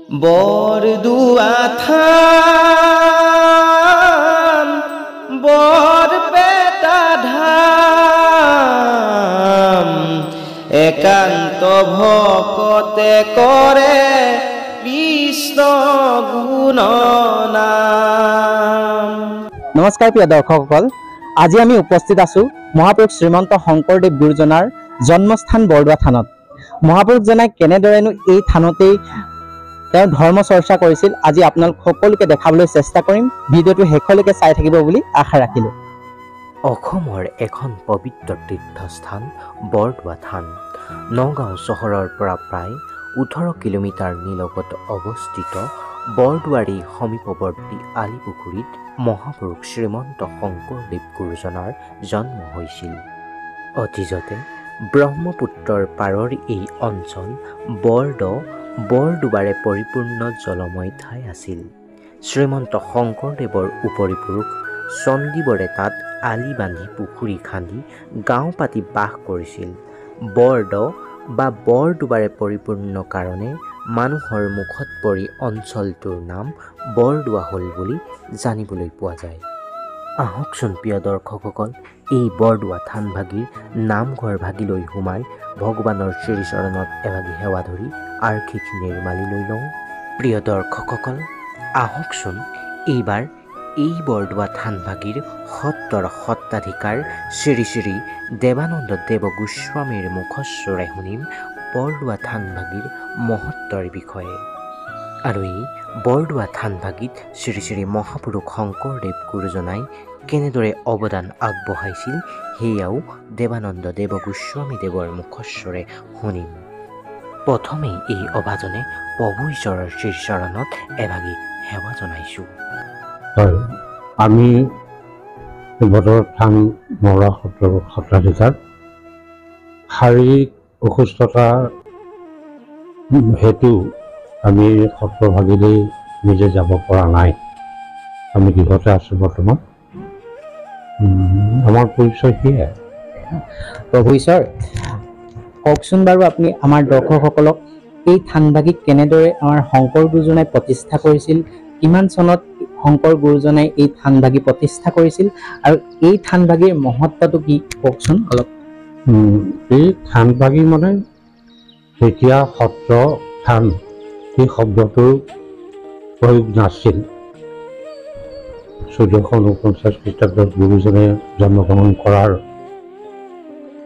বৰদুৱা থান বৰপেটা ধাম একান্ত ভকতে কৰে কৃষ্ণ গুণনাম। নমস্কাৰ প্ৰিয় দৰ্শকসকল, আজি আমি উপস্থিত আছো মহাপুৰুষ শ্ৰীমন্ত শংকৰদেৱ গুৰুজনাৰ জন্মস্থান বৰদোৱা থানত। মহাপুৰুষজনাই কেনেদৰেনো এই থানতেই তেওঁ ধৰ্ম চৰ্চা কৰিছিল আজি আপোনালোক সকলোকে দেখাবলৈ চেষ্টা কৰিম। ভিডিঅ'টো শেষলৈকে চাই থাকিব বুলি আশা ৰাখিলোঁ। অসমৰ এখন পবিত্ৰ তীৰ্থস্থান বৰদোৱা থান নগাঁও চহৰৰ পৰা প্ৰায় 18 কিলোমিটাৰ নিলগত অৱস্থিত বৰদোৱাৰী সমীপৱৰ্তী আলিপুখুৰীত মহাপুৰুষ শ্ৰীমন্ত শংকৰদেৱ গুৰুজনাৰ জন্ম হৈছিল। অতীজতে ব্ৰহ্মপুত্ৰৰ পাৰৰ এই অঞ্চল বৰদুৱাৰে পৰিপূৰ্ণ জলময় ঠাই আছিল। শ্ৰীমন্ত শংকৰদেৱৰ উপৰিপুৰুষ চণ্ডীবৰে তাত আলি বান্ধি পুখুৰী খান্দি গাঁও পাতি বাস কৰিছিল। বৰদুৱাৰে পৰিপূৰ্ণ কাৰণে মানুহৰ মুখত পৰি অঞ্চলটোৰ নাম বৰদোৱা হ'ল বুলি জানিবলৈ পোৱা যায়। আহকচোন প্ৰিয় দৰ্শকসকল, এই বৰদোৱা থানভাগীৰ নামঘৰ ভাগিলৈ সোমাই ভগৱানৰ শ্ৰীচৰণত এভাগি সেৱা ধৰি আৰ্থিক নিৰ্মালি লৈ লওঁ। প্ৰিয় দৰ্শকসকল, আহকচোন এইবাৰ এই বৰদোৱা থানভাগীৰ সত্ৰৰ সত্ৰাধিকাৰ শ্ৰী শ্ৰী দেৱানন্দ দেৱ গোস্বামীৰ মুখস্বৰে শুনিম বৰদোৱা থানভাগীৰ মহত্বৰ বিষয়ে। আৰু এই বৰদোৱা থানভাগীত শ্ৰী শ্ৰী মহাপুৰুষ শংকৰদেৱ গুৰুজনাই কেনেদৰে অৱদান আগবঢ়াইছিল সেয়াও দেৱানন্দ দেৱ গোস্বামী দেৱৰ মুখস্বৰে শুনিম। প্ৰথমেই এই অভাজনে প্ৰভু ঈশ্বৰৰ শ্ৰীচৰণত এভাগি সেৱা জনাইছোঁ। হয়, আমি বৰদোৱা থান নগাঁও সত্ৰৰ সত্ৰাধিকাৰ। শাৰীৰিক অসুস্থতাৰ হেতু আমি সত্ৰ ভাগিলৈ নিজে যাব পৰা নাই। আমি গৃহতে আছোঁ বৰ্তমান। আমাৰ পৰিচয় সেয়াই। প্ৰভু ঈশ্বৰ, কওকচোন বাৰু আপুনি আমাৰ দৰ্শকসকলক এই থানভাগী কেনেদৰে আমাৰ শংকৰ গুৰুজনাই প্ৰতিষ্ঠা কৰিছিল, কিমান চনত শংকৰ গুৰুজনাই এই থানভাগী প্ৰতিষ্ঠা কৰিছিল আৰু এই থানভাগীৰ মহত্বটো কি কওকচোন অলপ। এই থানভাগী মানে তেতিয়া সত্ৰ থান এই শব্দটোৰ প্ৰয়োগ নাছিল। 1449 খ্ৰীষ্টাব্দত গুৰুজনে জন্মগ্ৰহণ কৰাৰ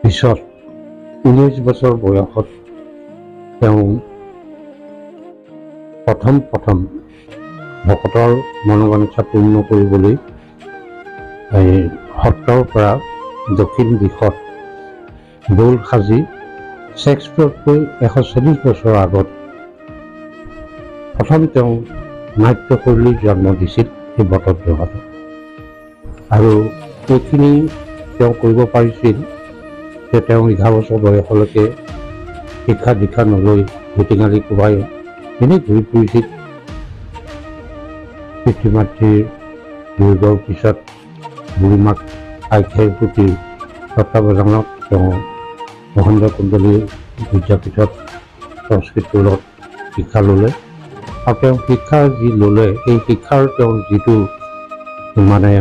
পিছত 19 বছৰ বয়সত তেওঁ প্ৰথম ভকতৰ মনোবাঞ্ছা পূৰ্ণ কৰিবলৈ সত্ৰৰ পৰা দক্ষিণ দিশত দৌল সাজি শেক্সপিয়ৰতকৈ 140 বছৰ আগত প্ৰথম তেওঁ নাট্যশৈলীৰ জন্ম দিছিল এই বটদ্ৰৱাত। আৰু এইখিনি তেওঁ কৰিব পাৰিছিল যে তেওঁ 11 বছৰ বয়সলৈকে শিক্ষা দীক্ষা নলৈ ভেটিঙালি কোবাই এনেই ঘূৰি ফুৰিছিল। পিতৃ মাতৃৰ বিয়োগৰ পিছত বুঢ়ীমাক আখ্যাৰ প্ৰতি তত্বাৱধানত তেওঁ মহেন্দ্ৰ কুণ্ডলী বিদ্যাপীঠত সংস্কৃত স্কুলত শিক্ষা ল'লে। আৰু তেওঁ শিক্ষা যি ল'লে এই শিক্ষাৰ তেওঁ যিটো মানে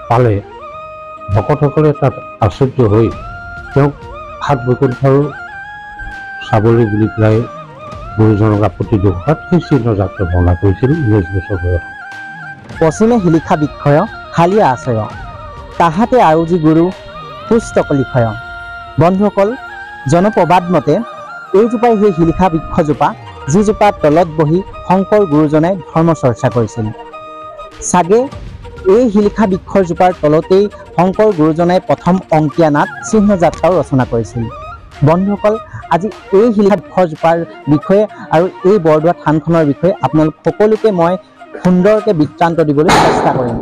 পালে, ভকতসকলে তাত আশ্চৰ্য হৈ তেওঁক সাত বৈকুণ্ঠৰ চাবলৈ বুলি পেলাই গুৰুজনক আপত্তি দেখুৱাত সেই চিহ্ন যাত্ৰা ভাওনা কৰিছিল 19 বছৰ বয়সত। পশ্চিমে শিলিখা বিক্ষয় শালীয়া আশ্ৰয় তাহাতে আৰু যি গুৰু পুস্তক লিখয়। বন্ধুসকল, জনপ্ৰবাদ মতে এইজোপাই সেই শিলিখা বৃক্ষজোপা যিজোপা তলত বহি শংকৰ গুৰুজনাই ধৰ্ম চৰ্চা কৰিছিল। চাগে এই শিলিখা বৃক্ষজোপাৰ তলতেই শংকৰ গুৰুজনাই প্ৰথম অংকীয়া নাট চিহ্ন যাত্ৰাও ৰচনা কৰিছিল। বন্ধুসকল, আজি এই শিলিখা বৃক্ষজোপাৰ বিষয়ে আৰু এই বৰদোৱা থানখনৰ বিষয়ে আপোনালোক সকলোকে মই সুন্দৰকৈ বৃত্তান্ত দিবলৈ চেষ্টা কৰিম।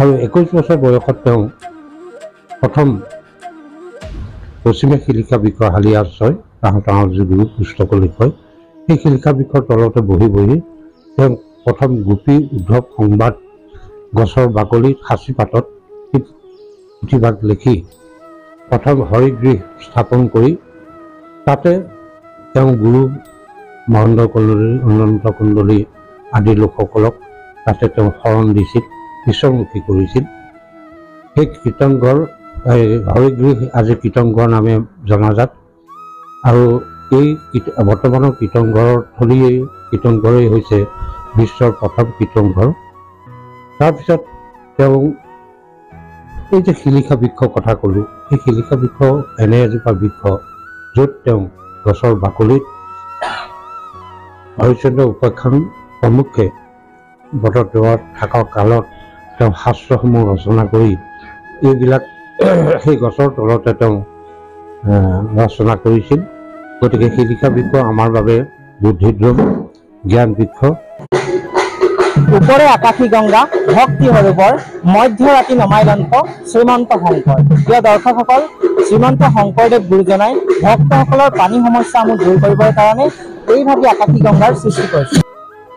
আৰু 21 বছৰ বয়সত তেওঁ প্ৰথম পশ্চিমে শিলিখা বৃক্ষ শালীয়া আশ্ৰয় তাহাঁতৰ যি গুৰু পুস্তক লিখয় সেই শিলিখা বৃক্ষৰ তলতে বহি তেওঁ প্ৰথম গোপী উদ্ধৱ সংবাদ গছৰ বাকলিত সাঁচি পাতত পুথিভাগ লিখি প্ৰথম হৰিগৃহ স্থাপন কৰি তাতে তেওঁ গুৰু মহেন্দ্ৰ কন্দলী অনন্ত কুণ্ডলী আদি লোকসকলক তাতে তেওঁ শৰণ দিছিল, ঈশ্বৰমুখী কৰিছিল। সেই কীৰ্তনঘৰ হৰিগৃহ আজি কীৰ্তনঘৰ নামে জনাজাত। আৰু এই বৰ্তমানৰ কীৰ্তনঘৰেই হৈছে বিশ্বৰ প্ৰথম কীৰ্তনঘৰ। তাৰপিছত তেওঁ এই যে শিলিখা বৃক্ষৰ কথা ক'লোঁ, সেই শিলিখা বৃক্ষ এনে এজোপা বৃক্ষ য'ত তেওঁ গছৰ বাকলিত হৰিশ্চন্দ্ৰ উপাখ্যান প্ৰমুখ্যে বটদ্ৰৱাত থকা কালত তেওঁ শাস্ত্ৰসমূহ ৰচনা কৰি এইবিলাক সেই গছৰ তলতে তেওঁ ৰচনা কৰিছিল। গতিকে শিলিখা বৃক্ষ আমাৰ বাবে বুদ্ধিদ্ৰম, জ্ঞান বৃক্ষ। ওপৰে আকাশী গংগা, ভক্তি সৰোবৰ, মধ্যৰাতি নমাইলন্ত শ্ৰীমন্ত শংকৰ। প্ৰিয় দৰ্শকসকল, শ্ৰীমন্ত শংকৰদেৱ গুৰুজনাই ভক্তসকলৰ পানী সমস্যাসমূহ দূৰ কৰিবৰ কাৰণে এইভাৱে আকাশী গংগাৰ সৃষ্টি কৰিছিল।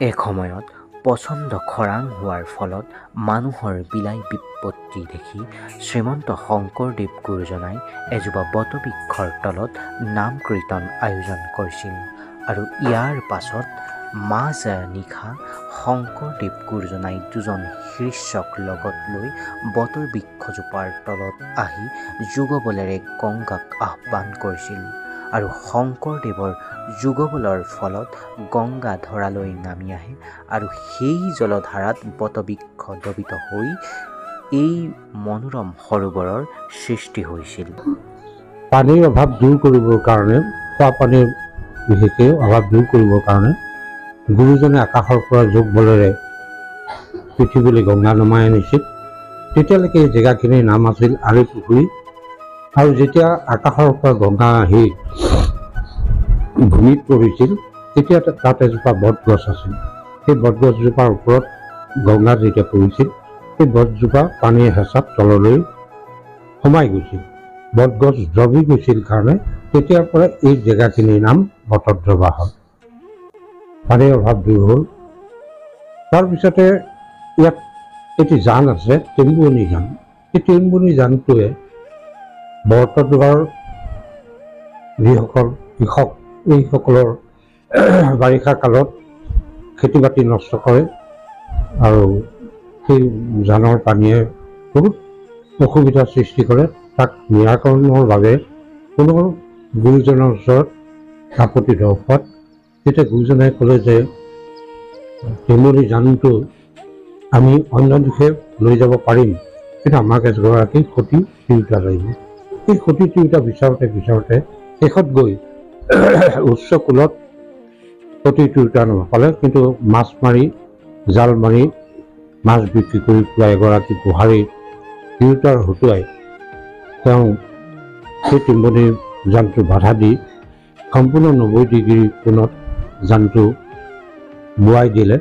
এসময়ত প্ৰচণ্ড খৰাং হোৱাৰ ফলত মানুহৰ বিলাই বিপত্তি দেখি শ্ৰীমন্ত শংকৰদেৱ গুৰুজনাই এজোপা বটবৃক্ষৰ তলত নাম কীৰ্তন আয়োজন কৰিছিল। আৰু ইয়াৰ পাছত মাজ নিশা শংকৰদেৱ গুৰুজনাই দুজন শিষ্যক লগত লৈ বটৰ বৃক্ষজোপাৰ তলত আহি যোগবলেৰে গংগাক আহ্বান কৰিছিল। আৰু শংকৰদেৱৰ যোগবলৰ ফলত গংগা ধৰালৈ নামি আহে আৰু সেই জলধাৰাত বটবৃক্ষ দ্ৰৱিত হৈ এই মনোৰম সৰোবৰৰ সৃষ্টি হৈছিল। পানীৰ অভাৱ দূৰ কৰিবৰ কাৰণে, খোৱা পানীৰ বিশেষকৈ অভাৱ দূৰ কৰিবৰ কাৰণে গুৰুজনে আকাশৰ পৰা যোগ বলেৰে পৃথিৱীলৈ গংগা নমাই আনিছিল। তেতিয়ালৈকে এই জেগাখিনিৰ নাম আছিল আলি পুখুৰী। আৰু যেতিয়া আকাশৰ পৰা গংগা আহি ভূমিত পৰিছিল, তেতিয়া তাত এজোপা বটগছ আছিল। সেই বটগছজোপাৰ ওপৰত গংগা যেতিয়া পৰিছিল, সেই বটজোপা পানীৰ হেঁচাত তললৈ সোমাই গৈছিল। বটগছ দ্ৰৱি গৈছিল কাৰণে তেতিয়াৰ পৰা এই জেগাখিনিৰ নাম বটদ্ৰৱা হ'ল। পানীৰ অভাৱ দূৰ হ'ল। তাৰপিছতে ইয়াত এটি জান আছে, টেম্বুৱনী জান। এই টেম্বুৱনী জানটোৱে বটদ্ৰৱাৰ যিসকল কৃষক, এইসকলৰ বাৰিষা কালত খেতি বাতি নষ্ট কৰে। আৰু সেই জানৰ পানীয়ে বহুত অসুবিধাৰ সৃষ্টি কৰে। তাক নিৰাকৰণৰ বাবে পুনৰ গুৰুজনৰ ওচৰত আপত্তি দৰ্শোৱাত তেতিয়া গুৰুজনাই ক'লে যে টেম্বুৱনী জানটো আমি অন্য দিশে লৈ যাব পাৰিম, কিন্তু আমাক এগৰাকী সতী তিৰোতা লাগিব। সেই সতী তিৰোতা বিচাৰোঁতে বিচাৰোঁতে শেষত গৈ উচ্চ কুলত সতী তিৰোতা নাপালে, কিন্তু মাছ মাৰি জাল মাৰি মাছ বিক্ৰী কৰি পেলাই এগৰাকী গোহাৰি তিৰোতাৰ হতুৱাই তেওঁ সেই টেম্বুৱনী জানটো বাধা দি সম্পূৰ্ণ 90 ডিগ্ৰী কোণত জানটো বোৱাই দিলে।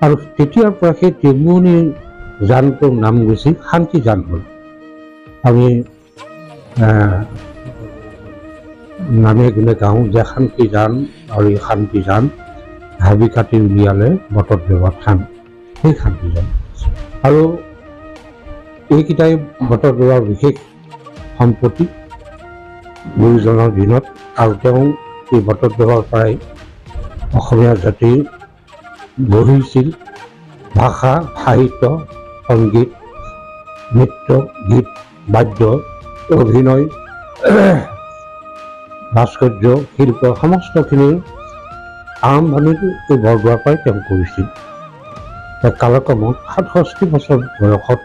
আৰু তেতিয়াৰ পৰা সেই টেম্বুৱনী জানটোৰ নাম গুচি শান্তি জান হ'ল। আমি নামে গুণে গাওঁ যে শান্তি জান আৰু এই শান্তি জান হাবি কাটি উলিয়ালে বটদ্ৰৱা থান, সেই শান্তি জান। আৰু এইকেইটাই বটদ্ৰৱাৰ বিশেষ সম্পত্তি গুৰুজনৰ দিনত। আৰু তেওঁ এই বটদ্ৰৱাৰ পৰাই অসমীয়া জাতিৰ গঢ়িছিল ভাষা, সাহিত্য, সংগীত, নৃত্য, গীত, বাদ্য, অভিনয়, ভাস্কৰ্য, শিল্প সমস্তখিনিৰ আৰম্ভণিটো এই বৰদোৱাৰ পৰাই তেওঁ কৰিছিল। কালক্ৰমত 67 বছৰ বয়সত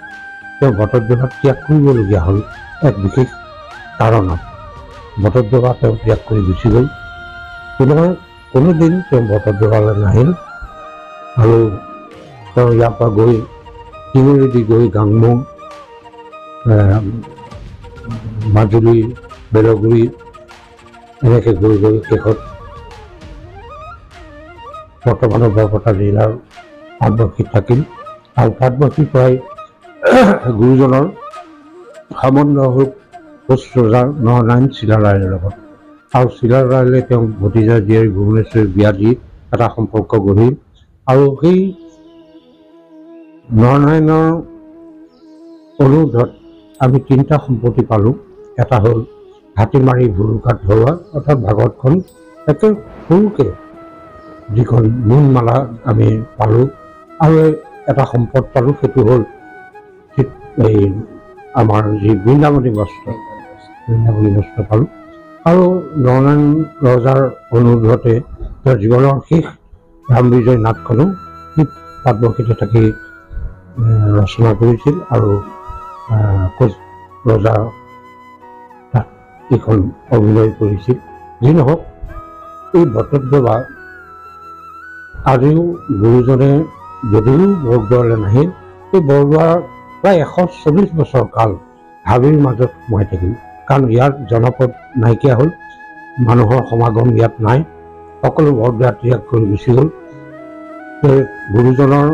তেওঁ বটদ্ৰৱা ত্যাগ কৰিবলগীয়া হ'ল এক বিশেষ কাৰণত। বটদ্ৰৱা তেওঁ ত্যাগ কৰি গুচি গ'ল। পুনৰ কোনোদিন তেওঁ বটদ্ৰৱালৈ নাহিল। আৰু তেওঁ ইয়াৰ পৰা গৈ শিঙুৰেদি গৈ গাংমুং, মাজুলী, বেলগুৰি এনেকৈ গৈ গৈ শেষত বৰ্তমানৰ বৰপেটা জিলাৰ পাটবাসীত থাকিল। আৰু পাটবাসীৰ পৰাই গুৰুজনৰ সম্বন্ধ হ'ল কোচ ৰজাৰ নৰনাৰায়ণ চিলাৰায়ৰ লগত। আৰু চিলাৰায়লৈ তেওঁ ভতিজা জীয়েৰ ভুৱনেশ্বৰী বিয়া দি এটা সম্পৰ্ক গঢ়িল। আৰু সেই নৰনাৰায়ণৰ অনুৰোধত আমি 3টা সম্পত্তি পালোঁ। এটা হ'ল হাতীমাৰি ভুৰুঘাট ভৰোৱা, অৰ্থাৎ ভাগৱতখন একে সৰুকৈ যিখন নুনমালা আমি পালোঁ আৰু এটা সম্পদ পালোঁ, সেইটো হ'ল এই আমাৰ যি বৃন্দাবনী বস্ত্ৰ পালোঁ। আৰু নৰনাৰায়ণ ৰজাৰ অনুৰোধতে তেওঁৰ জীৱনৰ শেষ ৰামবিজয় নাটখনো সেই পাটবসীতে থাকি ৰচনা কৰিছিল আৰু কোচ ৰজা তাত এইখন অভিনয় কৰিছিল। যি নহওক, এই বটদ্ৰৱা আজিও গুৰুজনে যদিও বৰদোৱালৈ নাহিল, এই বৰদোৱাৰ প্ৰায় 140 বছৰ কাল হাবিৰ মাজত সোমাই থাকিল। কাৰণ ইয়াৰ জনপদ নাইকিয়া হ'ল, মানুহৰ সমাগম ইয়াত নাই, সকলো বৰদোৱা ত্যাগ কৰি গুচি গ'ল। গুৰুজনৰ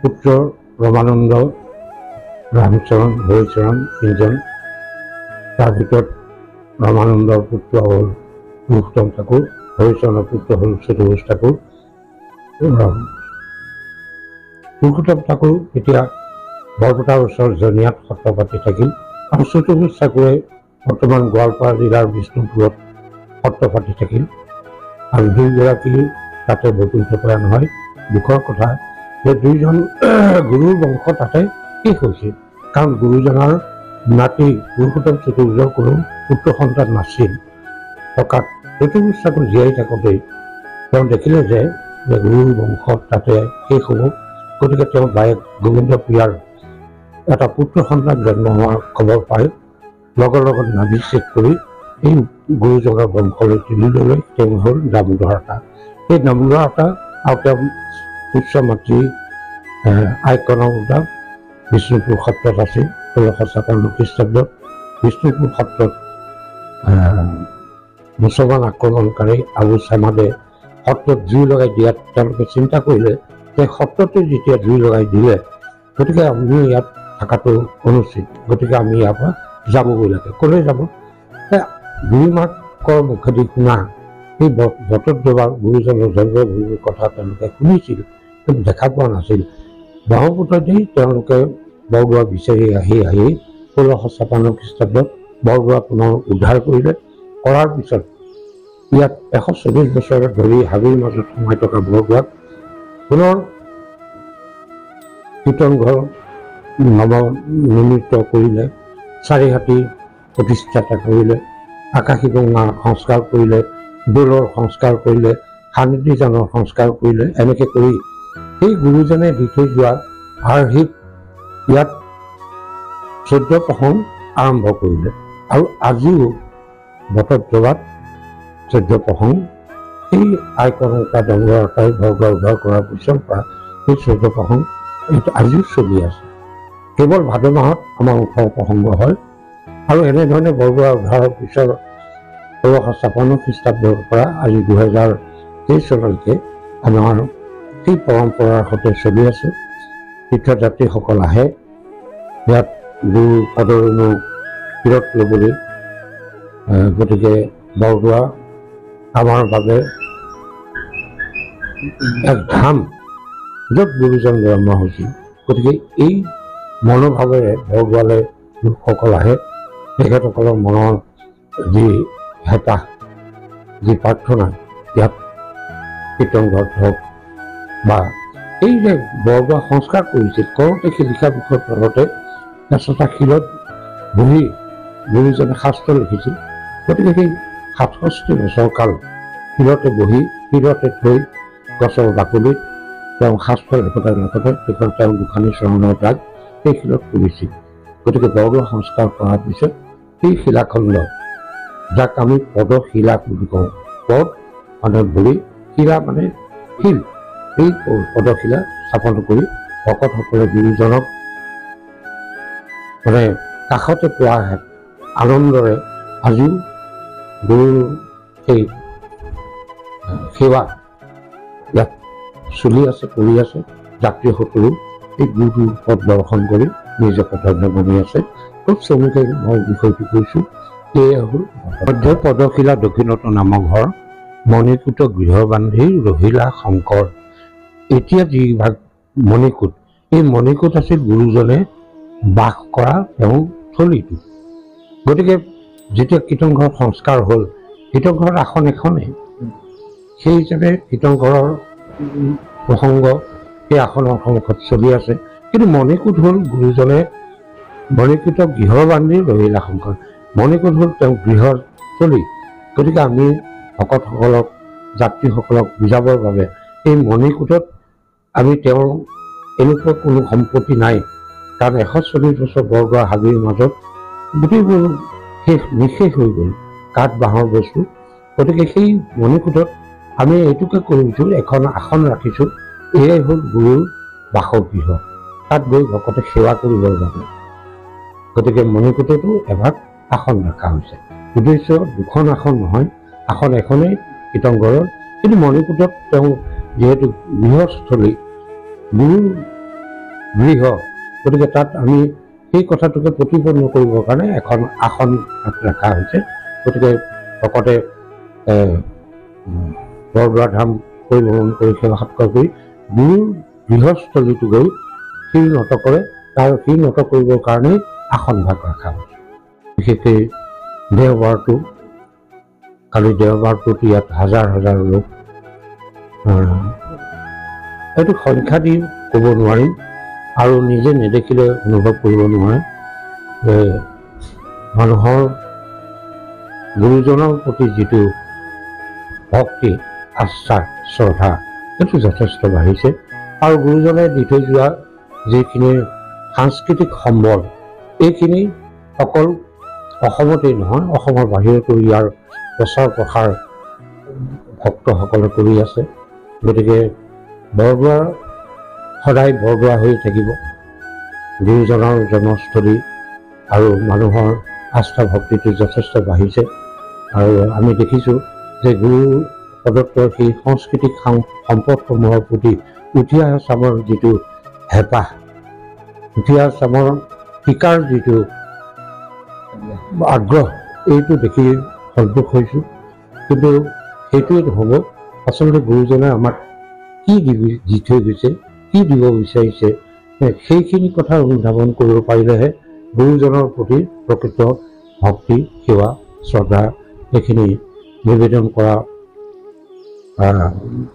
পুত্ৰ ৰমানন্দ, ৰামচৰণ, হৰিচৰণ তিনিজন, তাৰ ভিতৰত ৰমানন্দৰ পুত্ৰ হ'ল পুৰুষোত্তম ঠাকুৰ, হৰিচৰণৰ পুত্ৰ হ'ল চতুৰ্ভুজ ঠাকুৰ। পুৰুষোত্তম ঠাকুৰ এতিয়া বৰপেটাৰ ওচৰৰ জনিয়াত সত্ৰ পাতি থাকিল আৰু চতুৰ্ভুজ ঠাকুৰে বৰ্তমান গোৱালপাৰা জিলাৰ বিষ্ণুপুৰত সত্ৰ পাতি থাকিল। আৰু দুয়োগৰাকী তাতে বৈকুণ্ঠ প্ৰয়াণ হয়। দুখৰ কথা যে দুইজন গুৰুৰ বংশ তাতে শেষ হৈছিল, কাৰণ গুৰুজনাৰ নাতি পুৰুষোত্তম চতুৰ্ভুজৰ কোনো পুত্ৰ সন্তান নাছিল। থকাত চতুৰ্ভুজ ঠাকুৰ জীয়াই থাকোঁতেই তেওঁ দেখিলে যে গুৰুৰ বংশ তাতে শেষ হ'ব, গতিকে তেওঁ বায়েক গোবিন্দ প্ৰিয়াৰ এটা পুত্ৰ সন্তান জন্ম হোৱাৰ খবৰ পায়। লগত লগত নাভিচ্ছেদ কৰি এই গুৰুজনাৰ বংশলৈ তুলি ল'লে। তেওঁ হ'ল দামোদৰ আতা। সেই দামোদৰ আতা আৰু তেওঁ উচ্চ মাতৃ আইকনৰ উদ্যান বিষ্ণুপুৰ সত্ৰত আছিল। 1656 খ্ৰীষ্টাব্দত বিষ্ণুপুৰ সত্ৰত মুছলমান আক্ৰমণকাৰী আবু চামাদে সত্ৰত জুই লগাই দিয়াত তেওঁলোকে চিন্তা কৰিলে যে সত্ৰতে যেতিয়া জুই লগাই দিলে, গতিকে আমি ইয়াত থকাটো অনুচিত, গতিকে আমি ইয়াৰ পৰা যাবগৈ লাগে। ক'লৈ যাব? গুৰুমাকৰ মুখেদি শুনা সেই বটদ্ৰৱাৰ গুৰুজনৰ জন্মভূমিৰ কথা তেওঁলোকে শুনিছিল, কিন্তু দেখা পোৱা নাছিল। ব্ৰহ্মপুত্ৰতেই তেওঁলোকে বৰদোৱা বিচাৰি আহি 1656 খ্ৰীষ্টাব্দত বৰদোৱা পুনৰ উদ্ধাৰ কৰিলে। কৰাৰ পিছত ইয়াত 140 বছৰ ধৰি হাবিৰ মাজত সোমাই থকা বৰদোৱাক পুনৰ কীৰ্তনঘৰ নৱনিৰ্মিত কৰিলে, চাৰিহাতী প্ৰতিষ্ঠাতা কৰিলে, আকাশী গংগাৰ সংস্কাৰ কৰিলে, দৌলৰ সংস্কাৰ কৰিলে, সান্নিধিজানৰ সংস্কাৰ কৰিলে। এনেকৈ কৰি সেই গুৰুজনে দি থৈ যোৱা আৰ্হিত ইয়াত 14 প্ৰসংগ আৰম্ভ কৰিলে। আৰু আজিও বটদ্ৰৱাত 14 প্ৰসংগ সেই আইকনৰ দামোদৰ আতাই বৰদোৱা উদ্ধাৰ কৰাৰ পিছৰ পৰা সেই 14 প্ৰসংগ আজিও চলি আছে। কেৱল ভাদ মাহত আমাৰ 18 প্ৰসংগ হয়। আৰু এনেধৰণে বৰদোৱা উদ্ধাৰৰ পিছৰ 1656 খ্ৰীষ্টাব্দৰ পৰা আজি 2023 চনলৈকে আমাৰ সেই পৰম্পৰাৰ সৈতে চলি আছে। তীৰ্থযাত্ৰীসকল আহে ইয়াত গুৰু পদৰেণু শিৰত ল'বলৈ। গতিকে বৰদোৱা আমাৰ বাবে এক ধাম, য'ত গুৰুজন জন্ম হৈছিল। গতিকে এই মনোভাৱেৰে বৰদোৱালৈ লোকসকল আহে। তেখেতসকলৰ মনৰ যি হেঁপাহ, যি প্ৰাৰ্থনা, ইয়াত কীৰ্তনঘৰত হওক বা এই যে বৰদোৱা সংস্কাৰ কৰিছিল, কৰোঁতে শিলিখা বিষয়ৰ তলতে এচটা শিলত বহি গুৰুজনে শাস্ত্ৰ লিখিছিল। গতিকে সেই 67 বছৰ কাল শিলতে বহি, শিলতে থৈ গছৰ বাকলিত তেওঁ শাস্ত্ৰ লেখোতে সেইখন তেওঁ গোসাঁনী চৰণৰ দাগ সেই শিলত পৰিছিল। গতিকে বৰদোৱা সংস্কাৰ কৰাৰ পিছত সেই শিলাখণ্ড, যাক আমি পদশিলা বুলি কওঁ, পদ মানে ভৰি, শিলা মানে শিল, সেই পদশিলা স্থাপন কৰি ভকতসকলে গুৰুজনক মানে কাষতে পোৱা আনন্দৰে আজিও গুৰুৰ সেই সেৱা ইয়াত চলি আছে, কৰি আছে। যাত্ৰীসকলেও এই গুৰুৰ পদ দৰ্শন কৰি নিজকে ধন্য বনি আছে। খুব চমুকৈ মই বিষয়টো কৈছোঁ। এয়া হ'ল মধ্য পদশিলা দক্ষিণত নামৰ ঘৰ, মণিকূট গৃহ বান্ধি ৰহিলা শংকৰ। এতিয়া যিভাগ মণিকূট, এই মণিকূট আছিল গুৰুজনে বাস কৰা তেওঁ থলীটো। গতিকে যেতিয়া কীৰ্তনঘৰত সংস্কাৰ হ'ল, কীৰ্তনঘৰত আসন এখনেই, সেই হিচাপে কীৰ্তনঘৰৰ প্ৰসংগ সেই আসনৰ সন্মুখত চলি আছে। কিন্তু মণিকূট হ'ল গুৰুজনে মণিকূটক গৃহৰ বান্ধি ৰহিলা শংকৰ, মণিকূট হ'ল তেওঁ গৃহৰ চলি। গতিকে আমি ভকতসকলক যাত্ৰীসকলক বুজাবৰ বাবে এই মণিকূটত আমি তেওঁৰ এনেকুৱা কোনো সম্পত্তি নাই, কাৰণ 140 বছৰ বৰদোৱা হাবিৰ মাজত গোটেইবোৰ নিশেষ হৈ গ'ল কাঠ বাঁহৰ বস্তু। গতিকে সেই মণিকূটত আমি এইটোকে কৰিছোঁ, এখন আসন ৰাখিছোঁ, এয়াই হ'ল গুৰুৰ বাসগৃহ, তাত গৈ ভকতে সেৱা কৰিবৰ বাবে। গতিকে মণিকূটতো এভাগ আসন ৰখা হৈছে। উদ্দেশ্য দুখন আসন নহয়, আসন এখনেই কীৰ্তনঘৰৰ, কিন্তু মণিকূটত তেওঁ যিহেতু গৃহস্থলী গুৰুৰ গৃহ, গতিকে তাত আমি সেই কথাটোকে প্ৰতিপন্ন কৰিবৰ কাৰণে এখন আসন ৰখা হৈছে। গতিকে ভকতে বৰদোৱা ধাম পৰিভ্ৰমণ কৰি সেৱা সৎকাৰ কৰি গুৰুৰ গৃহস্থলীটো গৈ শিৰ নত কৰে। তাৰ শিৰ নত কৰিবৰ কাৰণেই আসন ভাগ ৰখা হৈছে। বিশেষকৈ দেওবাৰটো, কালি দেওবাৰটোত ইয়াত হাজাৰ হাজাৰ লোক, এইটো সংখ্যা দি ক'ব নোৱাৰিম আৰু নিজে নেদেখিলে অনুভৱ কৰিব নোৱাৰে যে মানুহৰ গুৰুজনৰ প্ৰতি যিটো ভক্তি, আস্থা, শ্ৰদ্ধা সেইটো যথেষ্ট বাঢ়িছে। আৰু গুৰুজনে দি থৈ যোৱা যিখিনি সাংস্কৃতিক সম্বল, এইখিনি অকল অসমতেই নহয়, অসমৰ বাহিৰতো ইয়াৰ প্ৰচাৰ প্ৰসাৰ ভক্তসকলে কৰি আছে। গতিকে বৰদোৱা সদায় বৰদোৱা হৈ থাকিব, গুৰুজনৰ জন্মস্থলী, আৰু মানুহৰ আস্থা ভক্তিটো যথেষ্ট বাঢ়িছে। আৰু আমি দেখিছোঁ যে গুৰু প্ৰদত্ত সেই সাংস্কৃতিক সম্পদসমূহৰ প্ৰতি উঠি অহা চামৰ যিটো হেঁপাহ, উঠি অহা চামৰ শিকাৰ যিটো আগ্ৰহ, এইটো দেখি সন্তোষ হৈছোঁ। কিন্তু সেইটোৱে নহ'ব, আচলতে গুৰুজনে আমাক কি দি থৈ গৈছে, কি দিব বিচাৰিছে, সেইখিনি কথা অনুধাৱন কৰিব পাৰিলেহে গুৰুজনৰ প্ৰতি প্ৰকৃত ভক্তি, সেৱা, শ্ৰদ্ধা এইখিনি নিবেদন কৰা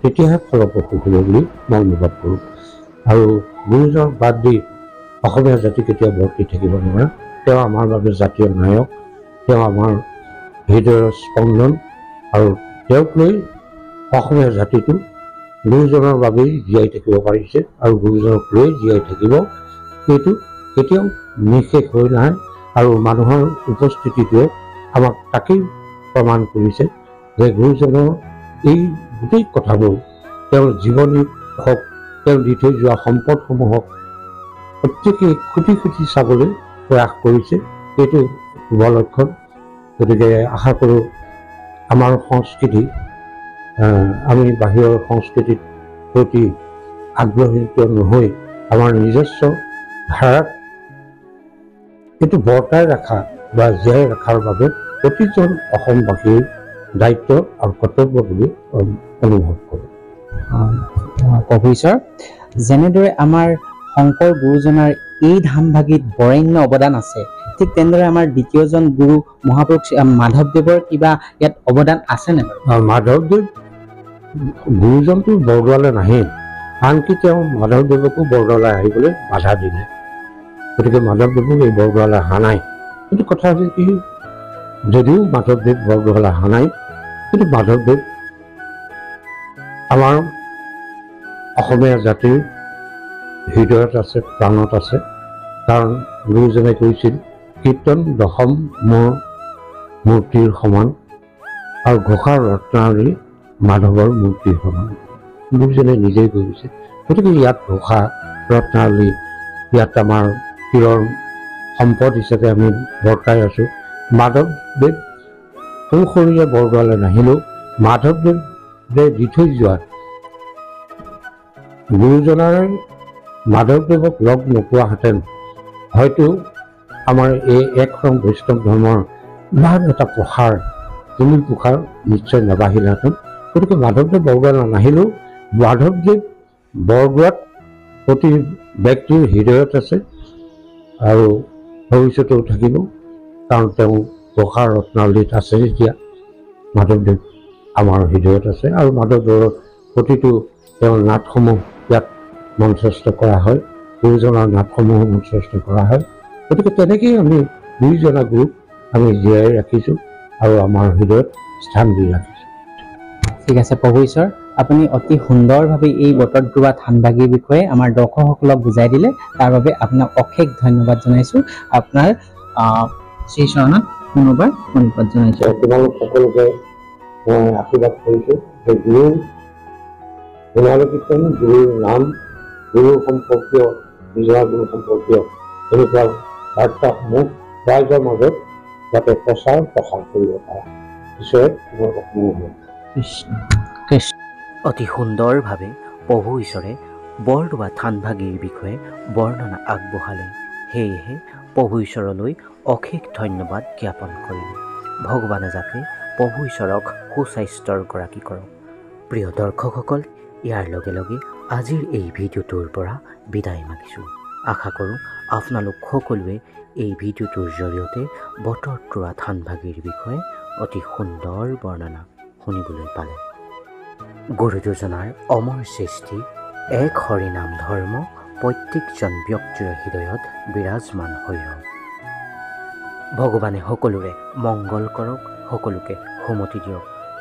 তেতিয়াহে ফলপ্ৰসূ হ'ব বুলি মই অনুভৱ কৰোঁ। আৰু গুৰুজনক বাদ দি অসমীয়া জাতি কেতিয়াও বৰ্তি থাকিব নোৱাৰে। তেওঁ আমাৰ বাবে জাতীয় নায়ক, তেওঁ আমাৰ হৃদয়ৰ স্পন্দন, আৰু তেওঁক লৈ অসমীয়া জাতিটো গুৰুজনৰ বাবেই জীয়াই থাকিব পাৰিছে আৰু গুৰুজনক লৈ জীয়াই থাকিব। সেইটো কেতিয়াও নিশেষ হৈ নাহে। আৰু মানুহৰ উপস্থিতিটোৱে আমাক তাকেই প্ৰমাণ কৰিছে যে গুৰুজনৰ এই গোটেই কথাবোৰ, তেওঁৰ জীৱনী হওক, তেওঁ দি থৈ যোৱা সম্পদসমূহক প্ৰত্যেকেই খুটি খুটি চাবলৈ প্ৰয়াস কৰিছে। এইটো শুভ লক্ষণ। গতিকে আশা কৰোঁ আমাৰ সংস্কৃতি, আমি বাহিৰৰ সংস্কৃতিৰ প্ৰতি আগ্ৰহীত নহৈ আমাৰ নিজস্ব ধাৰাক এইটো বৰ্তাই ৰখা বা জীয়াই ৰখাৰ বাবে প্ৰতিজন অসমবাসীৰ দায়িত্ব আৰু কৰ্তব্য বুলি অনুভৱ কৰোঁ। প্ৰভু ঈশ্বৰ, যেনেদৰে আমাৰ শংকৰ গুৰুজনাৰ এই ধামভাগীত বৰেণ্য অৱদান আছে, ঠিক তেনেদৰে আমাৰ দ্বিতীয়জন গুৰু মহাপুৰুষ মাধৱদেৱৰ কিবা ইয়াত অৱদান আছেনে বাৰু? মাধৱদেৱ গুৰুজনটো বৰদোৱালৈ নাহে, আনকি তেওঁ মাধৱদেৱকো বৰদোৱালৈ আহিবলৈ বাধা দিলে। গতিকে মাধৱদেৱক এই বৰদোৱালৈ অহা নাই। কিন্তু কথা হৈছে কি, যদিও মাধৱদেৱ বৰদোৱালৈ অহা নাই, কিন্তু মাধৱদেৱ আমাৰ অসমীয়া জাতিৰ হৃদয়ত আছে, প্ৰাণত আছে। কাৰণ গুৰুজনে কৈছিল, কীৰ্তন দশম মোৰ মূৰ্তিৰ সমান আৰু ঘোষাৰ ৰত্নাৱলী মাধৱৰ মূৰ্তিৰ সমান। গুৰুজনে নিজেই কৈছে। গতিকে ইয়াত ঘোষা ৰত্নাৱলী, ইয়াত আমাৰ শিৰৰ সম্পদ হিচাপে আমি বৰ্তাই আছোঁ। মাধৱদেৱ সশৰীৰে বৰদোৱালৈ নাহিলেও মাধৱদেৱে দি থৈ যোৱা গুৰুজনাৰ মাধৱদেৱক লগ নোপোৱাহেঁতেন হয়তো আমাৰ এই একশৰণ বৈষ্ণৱ ধৰ্মৰ ইমান এটা প্ৰসাৰ, তুলি প্ৰসাৰ নিশ্চয় নাবাঢ়িলেহেঁতেন। গতিকে মাধৱদেৱ বৰদোৱালৈ নাহিলেও মাধৱদেৱ বৰদোৱাত প্ৰতি ব্যক্তিৰ হৃদয়ত আছে আৰু ভৱিষ্যতেও থাকিব। কাৰণ তেওঁ ঘোষাৰ ৰত্নাৱলীত আছে যেতিয়া মাধৱদেৱ আমাৰ হৃদয়ত আছে আৰু মাধৱদেৱৰ প্ৰতিটো তেওঁৰ নাটসমূহ ইয়াত মঞ্চস্থ কৰা হয়, গুৰুজনাৰ নাটসমূহ মঞ্চস্থ কৰা হয়। গতিকে তেনেকেই আমি দুয়োজনা গুৰুক আমি জীয়াই ৰাখিছোঁ আৰু আমাৰ হৃদয়ত স্থান দি ৰাখিছোঁ। ঠিক আছে প্ৰভু ঈশ্বৰ, আপুনি অতি সুন্দৰভাৱে এই বটদ্ৰৱা থানভাগিৰ বিষয়ে আমাৰ দৰ্শকসকলক বুজাই দিলে, তাৰ বাবে আপোনাক অশেষ ধন্যবাদ জনাইছোঁ। আপোনাৰ শ্ৰীচৰণত পুনৰবাৰ ধন্যবাদ জনাইছোঁ। তোমালোক সকলোকে মই আশীৰ্বাদ কৰিছোঁ যে গুৰুৰ গুণানুকীৰ্তন, গুৰুৰ নাম, গুৰু সম্পৰ্কীয়, নিজৰা গুৰু সম্পৰ্কীয় এনেকুৱা বাৰ্তাসমূহ ৰাইজৰ মাজত যাতে প্ৰচাৰ প্ৰসাৰ কৰিব পাৰে। ঈশ্বৰে তোমালোকক মঙ্গল। কৃষ্ণ কৃষ্ণ। অতি সুন্দৰভাৱে প্ৰভু ঈশ্বৰে বৰদোৱা থানভাগিৰ বিষয়ে বৰ্ণনা আগবঢ়ালে। সেয়েহে প্ৰভু ঈশ্বৰলৈ অশেষ ধন্যবাদ জ্ঞাপন কৰিলোঁ। ভগৱানে যাতে প্ৰভু ঈশ্বৰক সুস্বাস্থ্যৰ গৰাকী কৰক। প্ৰিয় দৰ্শকসকল, ইয়াৰ লগে লগে আজিৰ এই ভিডিঅ'টোৰ পৰা বিদায় মাগিছোঁ। আশা কৰোঁ আপোনালোক সকলোৱে এই ভিডিঅ'টোৰ জৰিয়তে বটদ্ৰৱা থানভাগিৰ বিষয়ে অতি সুন্দৰ বৰ্ণনা শুনিবলৈ পালে। গুৰু দুজনাৰ অমৰ সৃষ্টি এক হৰিনাম ধৰ্ম প্ৰত্যেকজন ব্যক্তিৰ হৃদয়ত বিৰাজমান হৈ ৰওক। ভগৱানে সকলোৰে মংগল কৰক, সকলোকে সুমতি দিয়ক।